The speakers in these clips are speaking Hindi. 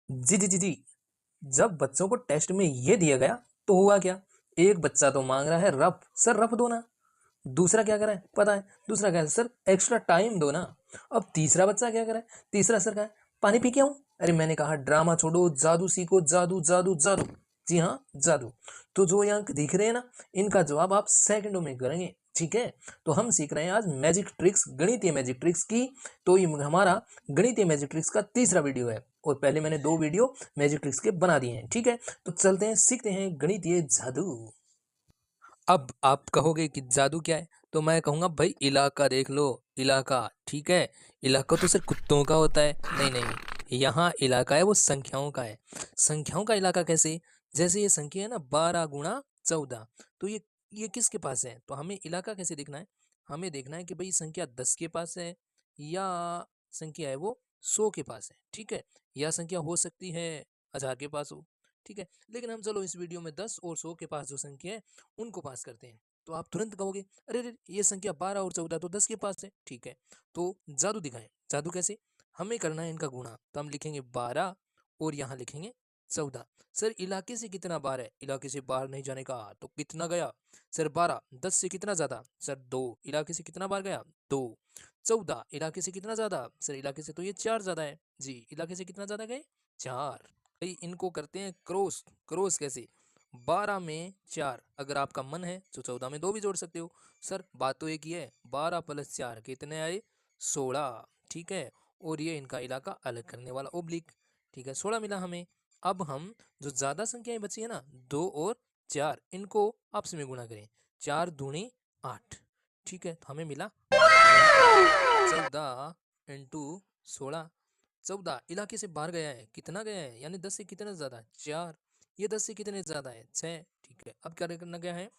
जी जी जी जी। जब बच्चों को टेस्ट में ये दिया गया तो हुआ क्या? एक बच्चा तो मांग रहा है रफ, सर रफ दो ना। दूसरा क्या कर रहा है पता है? दूसरा क्या है, सर एक्स्ट्रा टाइम दो ना। अब तीसरा बच्चा क्या कर रहा है? तीसरा सर क्या है, पानी पी के आऊं? अरे मैंने कहा ड्रामा छोड़ो, जादू सीखो, जादू जादू जादू। जी हाँ, जादू। तो जो ये अंक दिख रहे हैं ना, इनका जवाब आप सेकंडों में करेंगे। ठीक है, तो हम सीख रहे हैं आज मैजिक ट्रिक्स, गणितीय मैजिक ट्रिक्स की। तो ये हमारा गणितीय मैजिक ट्रिक्स का तीसरा वीडियो है, और पहले मैंने 2 वीडियो मैजिक ट्रिक्स के बना दिए हैं। ठीक है, तो चलते हैं, सीखते हैं गणितीय जादू। अब आप कहोगे कि जादू क्या है, तो मैं कहूँगा भाई इलाका देख लो, इलाका। ठीक है, इलाका तो सिर्फ कुत्तों का होता है, नहीं नहीं, यहाँ इलाका है वो संख्याओं का है। संख्याओं का इलाका कैसे? जैसे ये संख्या है ना 12 × 14, तो ये किसके पास है? तो हमें इलाका कैसे देखना है? हमें देखना है कि भाई संख्या 10 के पास है, या संख्या है वो 100 के पास है। ठीक है, या संख्या हो सकती है 1000 के पास हो। ठीक है, लेकिन हम चलो इस वीडियो में 10 और 100 के पास जो संख्या है उनको पास करते हैं। तो आप तुरंत कहोगे अरे अरे ये संख्या 12 और 14 तो 10 के पास है। ठीक है, तो जादू दिखाएं। जादू कैसे? हमें करना है इनका गुणा, तो हम लिखेंगे 12 और यहाँ लिखेंगे 14। सर इलाके से कितना बार है? इलाके से बाहर नहीं जाने का, तो कितना गया? सर 12। 10 से कितना ज्यादा? सर 2। इलाके से कितना बार गया? 2। 14 इलाके से कितना ज्यादा? सर इलाके से तो ये 4 ज्यादा है। जी, इलाके से कितना ज्यादा गए? 4। भाई इनको करते हैं क्रॉस। क्रॉस कैसे? 12 में 4, अगर आपका मन है तो 14 में 2 भी जोड़ सकते हो। सर बात तो एक ही है, 12 + 4 कितने आए? 16। ठीक है, और ये इनका इलाका अलग करने वाला ओब्लिक। ठीक है, 16 मिला हमें। अब हम जो ज्यादा संख्याएं बची है ना 2 और 4, इनको आपस में गुणा करें। 4 दूनी 8। ठीक है, तो हमें मिला 14 × 16। 14 इलाके से बाहर गया है, कितना गया है? यानी 10 से कितना ज्यादा? 4। ये 10 से कितने ज्यादा है? 6। ठीक है, अब क्या करना क्या है?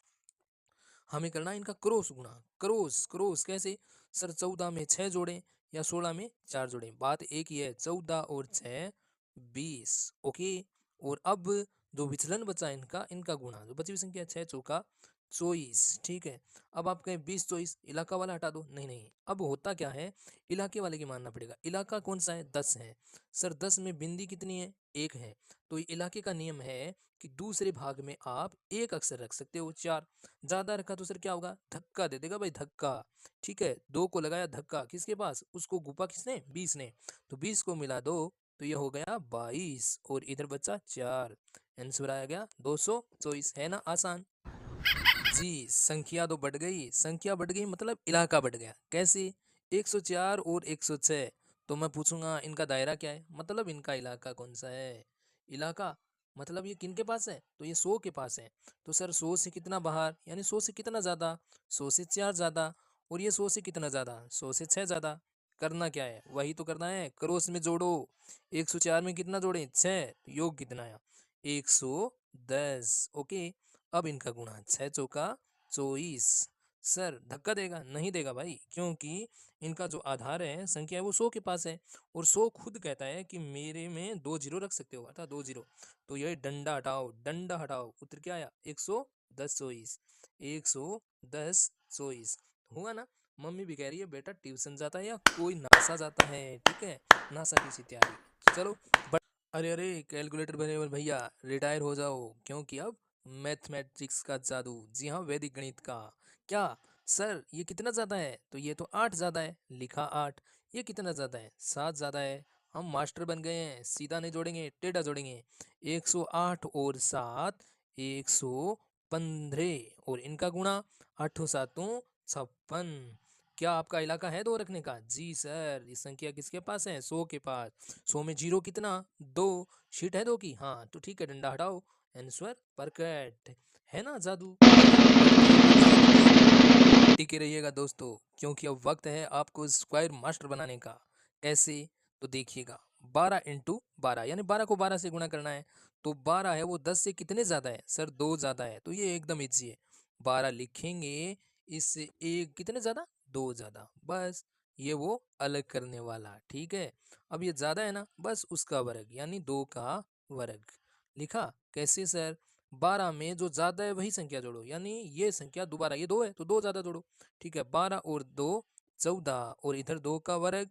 हमें करना है इनका क्रॉस गुणा। क्रॉस क्रॉस कैसे? सर 14 में 6 जोड़ें या 16 में 4 जोड़ें, बात एक ही है। 14 और 6 20। ओके, और अब जो विचलन बचा इनका, इनका गुणा। जो बची हुई संख्या 6 चौका 24। ठीक है, अब आप कहें 20 24, इलाका वाला हटा दो। नहीं नहीं, अब होता क्या है, इलाके वाले की मानना पड़ेगा। इलाका कौन सा है? 10 है। सर 10 में बिंदी कितनी है? 1 है। तो इलाके का नियम है कि दूसरे भाग में आप एक अक्षर रख सकते हो। 4 ज्यादा रखा तो सर क्या होगा? धक्का दे देगा भाई, धक्का। ठीक है, 2 को लगाया धक्का, किसके पास? उसको गुपा किसने? 20 ने। तो 20 को मिला 2, तो ये हो गया 22, और इधर बचा 4। आंसर आया गया 224। है ना आसान? जी, संख्या तो बढ़ गई, संख्या बढ़ गई मतलब इलाका बढ़ गया। कैसे? 104 और 106। तो मैं पूछूंगा इनका दायरा क्या है, मतलब इनका इलाका कौन सा है? इलाका मतलब ये किन के पास है? तो ये 100 के पास है। तो सर 100 से कितना बाहर, यानी 100 से कितना ज्यादा? 100 से 4 ज्यादा। और ये 100 से कितना ज्यादा? 100 से 6 ज्यादा। करना क्या है? वही तो करना है, क्रॉस में जोड़ो। 104 में कितना जोड़े? 6। योग कितना आया? 110। ओके, अब इनका गुणा। 6 चौका 24। सर धक्का देगा? नहीं देगा भाई, क्योंकि इनका जो आधार है, संख्या है, वो 100 के पास है। और 100 खुद कहता है कि मेरे में 2 जीरो रख सकते हो, अर्थात 2 जीरो। तो ये डंडा हटाओ, डंडा हटाओ, उत्तर क्या आया? 110 24। 110 24 हुआ ना? मम्मी भी कह रही है बेटा ट्यूशन जाता है या कोई नासा जाता है। ठीक है, नासा की सी तैयारी। चलो अरे अरे, कैलकुलेटर बने भैया रिटायर हो जाओ, क्योंकि अब मैथमेटिक्स का जादू। जी हाँ, वैदिक गणित का। क्या? सर ये कितना ज्यादा है? तो ये तो 8 ज्यादा है, लिखा 8। ये कितना ज्यादा है? 7 ज्यादा है। हम मास्टर बन गए हैं, सीधा नहीं जोड़ेंगे, टेढ़ा जोड़ेंगे। 108 और 7 115, और इनका गुणा 8 7 56। क्या आपका इलाका है 2 रखने का? जी सर, ये संख्या किसके पास है? 100 के पास। 100 में जीरो कितना? 2। शीट है 2 की? हाँ, तो ठीक है, डंडा हटाओ। Answer perfect. है ना जादू? टिके रहिएगा दोस्तों, क्योंकि अब वक्त है आपको स्क्वायर मास्टर बनाने का। कैसे? तो देखिएगा, 12 × 12, यानी 12 को 12 से गुणा करना है। तो 12 है वो 10 से कितने ज्यादा है? सर 2 ज्यादा है। तो ये एकदम इजी है, 12 लिखेंगे, इससे एक कितने ज्यादा? 2 ज्यादा, बस। ये वो अलग करने वाला। ठीक है, अब ये ज्यादा है ना, बस उसका वर्ग, यानी 2 का वर्ग। लिखा कैसे सर? 12 में जो ज्यादा है वही संख्या जोड़ो, यानी ये संख्या दोबारा, ये 2 है तो 2 ज्यादा जोड़ो। ठीक है, 12 और 2 14, और इधर 2 का वर्ग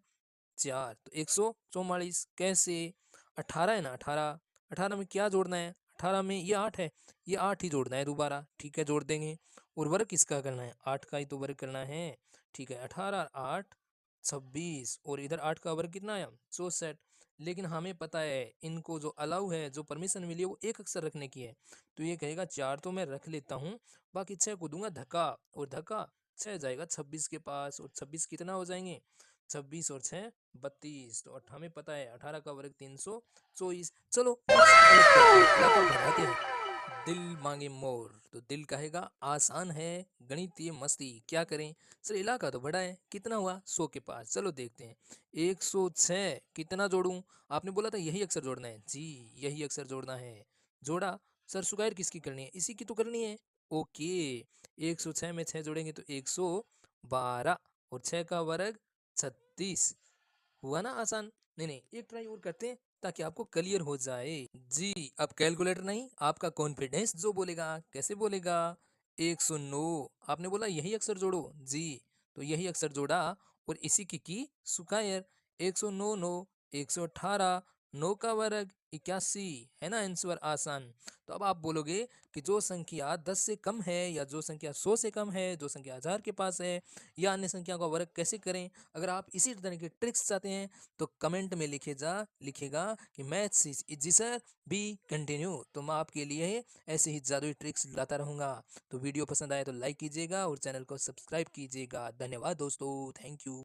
4, तो 144। कैसे? 18 है ना, 18, 18 में क्या जोड़ना है, 18 में ये 8 है, ये 8 ही जोड़ना है दोबारा, ठीक है जोड़ देंगे। और वर्ग किसका करना है, 8 का ही तो वर्ग करना है, ठीक है 18 8 26, और इधर 8 का वर्ग कितना आया 64। लेकिन हमें पता है इनको जो अलाउ है, जो परमिशन मिली है वो एक अक्षर रखने की है, तो ये कहेगा 4 तो मैं रख लेता हूँ, बाकी 6 को दूंगा धक्का, और धक्का 6 जाएगा 26 के पास, और 26 कितना हो जाएंगे, 26 और 6 32, तो हमें पता है 18 का वर्ग 324। चलो कुछ अलग करते हैं, इलाका बढ़ाते हैं। दिल मांगे मोर, तो दिल कहेगा आसान है गणितीय मस्ती, क्या करें सर, इलाका तो बड़ा है, कितना हुआ 100 के पास, चलो देखते हैं। 106 कितना जोड़ूं, आपने बोला था यही अक्षर जोड़ना है जी, यही अक्षर जोड़ना है, जोड़ा। सर सुगायर किसकी करनी है, इसी की तो करनी है, ओके। 106 में 6 जोड़ेंगे तो 112, और 6 का वर्ग 36, हुआ ना आसान। नहीं नहीं, एक ट्राई और करते हैं ताकि आपको क्लियर हो जाए। जी, अब कैलकुलेटर नहीं, आपका कॉन्फिडेंस जो बोलेगा, कैसे बोलेगा। 109, आपने बोला यही अक्षर जोड़ो जी, तो यही अक्षर जोड़ा, और इसी की सुकायर। 109 9, 118, 9 का वर्ग 81, है ना आंसर आसान। तो अब आप बोलोगे कि जो संख्या 10 से कम है, या जो संख्या 100 से कम है, जो संख्या 1000 के पास है, या अन्य संख्याओं का वर्ग कैसे करें। अगर आप इसी तरह के ट्रिक्स चाहते हैं तो कमेंट में लिखेगा कि maths is easy sir, B continue, तो मैं आपके लिए ऐसे ही जादुई ट्रिक्स लाता रहूँगा। तो वीडियो पसंद आए तो लाइक कीजिएगा और चैनल को सब्सक्राइब कीजिएगा। धन्यवाद दोस्तों, थैंक यू।